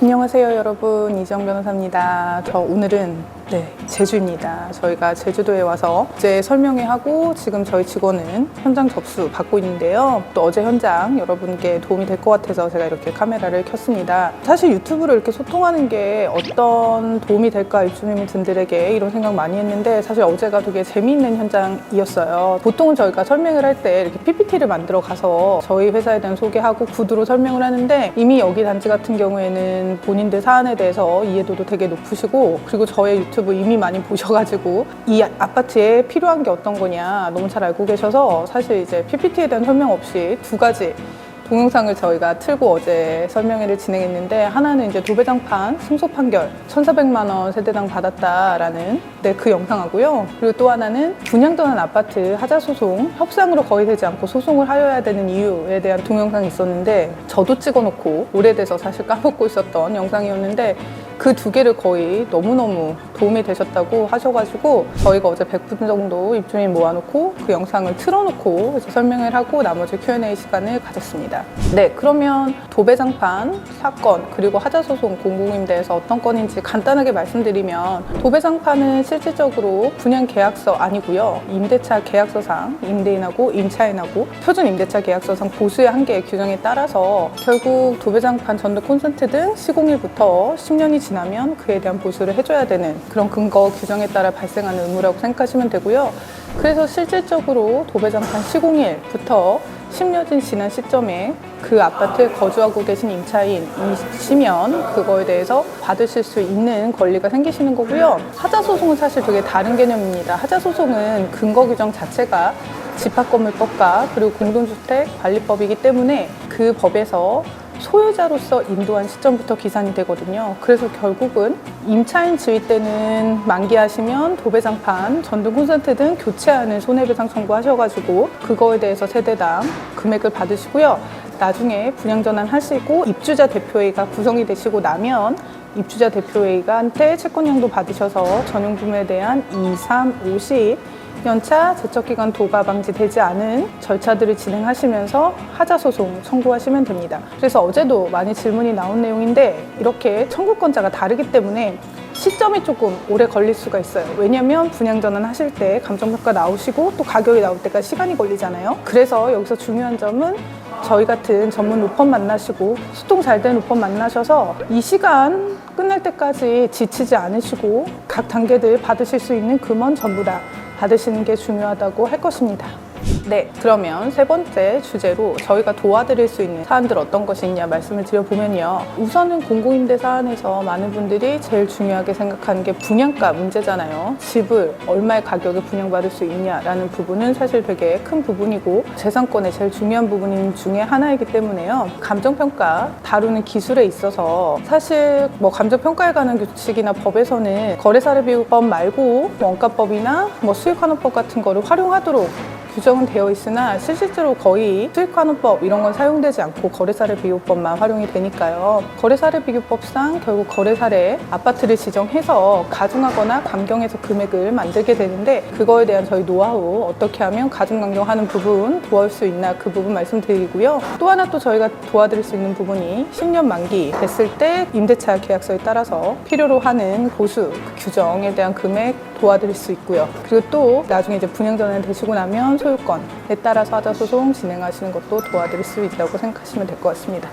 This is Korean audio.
안녕하세요 여러분, 이지영 변호사입니다. 저 오늘은 제주입니다. 저희가 제주도에 와서 이제 설명회 하고 지금 저희 직원은 현장 접수 받고 있는데요. 또 어제 현장 여러분께 도움이 될 것 같아서 제가 이렇게 카메라를 켰습니다. 사실 유튜브로 이렇게 소통하는 게 어떤 도움이 될까 입주민분들에게 이런 생각 많이 했는데 사실 어제가 되게 재미있는 현장이었어요. 보통은 저희가 설명을 할 때 이렇게 PPT를 만들어 가서 저희 회사에 대한 소개하고 구두로 설명을 하는데 이미 여기 단지 같은 경우에는 본인들 사안에 대해서 이해도도 되게 높으시고 그리고 저의 유튜브 이미 많이 보셔가지고 이 아파트에 필요한 게 어떤 거냐 너무 잘 알고 계셔서 사실 이제 PPT에 대한 설명 없이 두 가지 동영상을 저희가 틀고 어제 설명회를 진행했는데 하나는 이제 도배장판 승소 판결 1,400만 원 세대당 받았다라는 그 영상하고요. 그리고 또 하나는 분양전환 아파트 하자 소송 협상으로 거의 되지 않고 소송을 하여야 되는 이유에 대한 동영상이 있었는데 저도 찍어놓고 오래돼서 사실 까먹고 있었던 영상이었는데 그 두 개를 거의 너무너무 도움이 되셨다고 하셔가지고 저희가 어제 100분 정도 입주민 모아놓고 그 영상을 틀어놓고 설명을 하고 나머지 Q&A 시간을 가졌습니다. 그러면 도배장판 사건 그리고 하자소송 공공임대에서 어떤 건인지 간단하게 말씀드리면 도배장판은 실질적으로 분양계약서 아니고요. 임대차 계약서상 임대인하고 임차인하고 표준 임대차 계약서상 보수의 한계의 규정에 따라서 결국 도배장판 전도 콘센트 등 시공일부터 10년이 지나면 그에 대한 보수를 해줘야 되는 그런 근거 규정에 따라 발생하는 의무라고 생각하시면 되고요. 그래서 실질적으로 도배장판 시공일부터 10년이 지난 시점에 그 아파트에 거주하고 계신 임차인이시면 그거에 대해서 받으실 수 있는 권리가 생기시는 거고요. 하자소송은 사실 되게 다른 개념입니다. 하자소송은 근거 규정 자체가 집합건물법과 그리고 공동주택관리법이기 때문에 그 법에서 소유자로서 인도한 시점부터 기산이 되거든요. 그래서 결국은 임차인 지위 때는 만기하시면 도배장판, 전등 콘센트 등 교체하는 손해배상 청구하셔가지고 그거에 대해서 세대당 금액을 받으시고요. 나중에 분양전환 하시고 입주자 대표회의가 구성이 되시고 나면 입주자 대표회의가한테 채권량도 받으셔서 전용부문에 대한 2, 3, 50 연차 제척기간 도가 방지되지 않은 절차들을 진행하시면서 하자소송 청구하시면 됩니다. 그래서 어제도 많이 질문이 나온 내용인데 이렇게 청구권자가 다르기 때문에 시점이 조금 오래 걸릴 수가 있어요. 왜냐면 분양전환 하실 때 감정평가 나오시고 또 가격이 나올 때까지 시간이 걸리잖아요. 그래서 여기서 중요한 점은 저희 같은 전문 로펌 만나시고 소통 잘 된 로펌 만나셔서 이 시간 끝날 때까지 지치지 않으시고 각 단계들 받으실 수 있는 금원 전부 다 받으시는 게 중요하다고 할 것입니다. 그러면 세 번째 주제로 저희가 도와드릴 수 있는 사안들 어떤 것이 있냐 말씀을 드려보면요. 우선은 공공임대 사안에서 많은 분들이 제일 중요하게 생각하는 게 분양가 문제잖아요. 집을 얼마의 가격에 분양받을 수 있냐라는 부분은 사실 되게 큰 부분이고 재산권의 제일 중요한 부분 중에 하나이기 때문에요. 감정평가 다루는 기술에 있어서 사실 감정평가에 관한 규칙이나 법에서는 거래사례비율법 말고 원가법이나 수익환원법 같은 거를 활용하도록 규정은 되어 있으나 실질적으로 거의 수익환원법 이런 건 사용되지 않고 거래사례비교법만 활용이 되니까요. 거래사례비교법상 결국 거래사례 아파트를 지정해서 가중하거나 감경해서 금액을 만들게 되는데 그거에 대한 저희 노하우 어떻게 하면 가중감경하는 부분 도와줄 수 있나 그 부분 말씀드리고요. 또 하나 또 저희가 도와드릴 수 있는 부분이 10년 만기 됐을 때 임대차 계약서에 따라서 필요로 하는 보수 그 규정에 대한 금액 도와드릴 수 있고요. 그리고 또 나중에 이제 분양전환 되시고 나면 소유권에 따라서 하자소송 진행하시는 것도 도와드릴 수 있다고 생각하시면 될 것 같습니다.